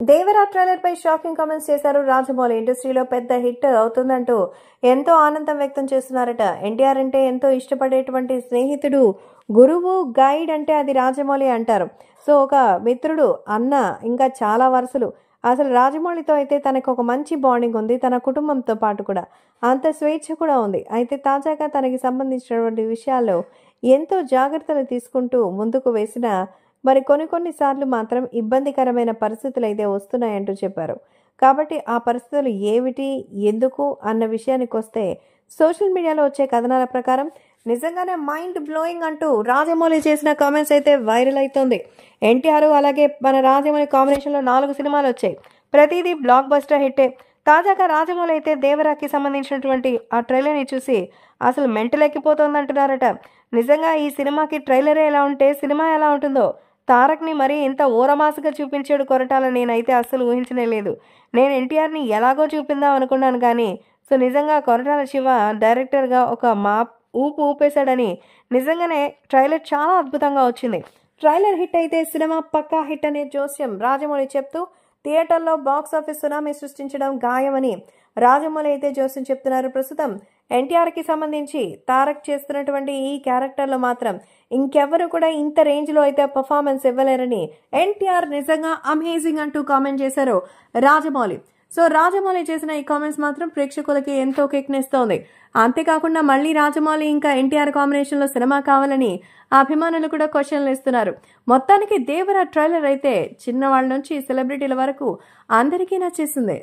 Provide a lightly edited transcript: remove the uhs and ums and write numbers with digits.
Devara trailer పై shocking comments చేశారు రాజమౌళి. ఇండస్ట్రీలో పెద్ద హిట్ అవుతుందంటూ ఎంతో ఆనందం వ్యక్తం చేస్తున్నారట. ఎన్టీఆర్ అంటే ఎంతో ఇష్టపడేటువంటి స్నేహితుడు, గురువు, గైడ్ అంటే అది రాజమౌళి అంటారు. సో ఒక మిత్రుడు, అన్న, ఇంకా చాలా వరుసలు. అసలు రాజమౌళితో అయితే తనకు ఒక మంచి బాండింగ్ ఉంది. తన కుటుంబంతో పాటు కూడా అంత స్వేచ్ఛ కూడా ఉంది. అయితే తాజాగా తనకి సంబంధించినటువంటి విషయాల్లో ఎంతో జాగ్రత్తలు తీసుకుంటూ ముందుకు వేసిన మరి కొన్ని సార్లు మాత్రం ఇబ్బందికరమైన పరిస్థితులు అయితే వస్తున్నాయంటూ చెప్పారు. కాబట్టి ఆ పరిస్థితులు ఏమిటి, ఎందుకు అన్న విషయానికి వస్తే సోషల్ మీడియాలో వచ్చే కథనాల ప్రకారం నిజంగానే మైండ్ బ్లోయింగ్ అంటూ రాజమౌళి చేసిన కామెంట్స్ అయితే వైరల్ అవుతోంది. ఎన్టీఆర్ అలాగే మన రాజమౌళి కాంబినేషన్లో 4 సినిమాలు వచ్చాయి. ప్రతిదీ బ్లాక్ బస్టర్ హిట్టే. తాజాగా రాజమౌళి అయితే దేవరాకి సంబంధించినటువంటి ఆ ట్రైలర్ని చూసి అసలు మెంటల్ ఎక్కిపోతోందంటున్నారట. నిజంగా ఈ సినిమాకి ట్రైలరే ఎలా ఉంటే సినిమా ఎలా ఉంటుందో, తారక్ని మరీ ఇంత ఓరమాసగా చూపించాడు కొరటాల, నేనైతే అస్సలు ఊహించనే లేదు. నేను ఎన్టీఆర్ని ఎలాగో చూపిందాం అనుకున్నాను కానీ సో నిజంగా కొరటాల శివ డైరెక్టర్గా ఒక ఊపేశాడని. నిజంగానే ట్రైలర్ చాలా అద్భుతంగా వచ్చింది. ట్రైలర్ హిట్ అయితే సినిమా పక్కా హిట్ అనే జోస్యం రాజమౌళి చెప్తూ థియేటర్లో బాక్స్ ఆఫీస్ సునామీ సృష్టించడం ఖాయమని రాజమౌళి అయితే జోస్యం చెప్తున్నారు. ప్రస్తుతం ఎన్టీఆర్కి సంబంధించి తారక్ చేస్తున్నటువంటి ఈ క్యారెక్టర్లో మాత్రం ఇంకెవరు కూడా ఇంత రేంజ్లో అయితే పర్ఫార్మెన్స్ ఇవ్వలేరని ఎన్టీఆర్ నిజంగా అమేజింగ్ అంటూ కామెంట్ చేశారు రాజమౌళి. సో రాజమౌళి చేసిన ఈ కామెంట్స్ మాత్రం ప్రేక్షకులకి ఎంతో కిక్నిస్తోంది. అంతేకాకుండా మళ్ళీ రాజమౌళి ఇంకా ఎన్టీఆర్ కాంబినేషన్లో సినిమా కావాలని అభిమానులు కూడా క్వశ్చన్లు ఇస్తున్నారు. మొత్తానికి దేవరా ట్రైలర్ అయితే చిన్నవాళ్ళ నుంచి సెలబ్రిటీల వరకు అందరికీ నచ్చేసింది.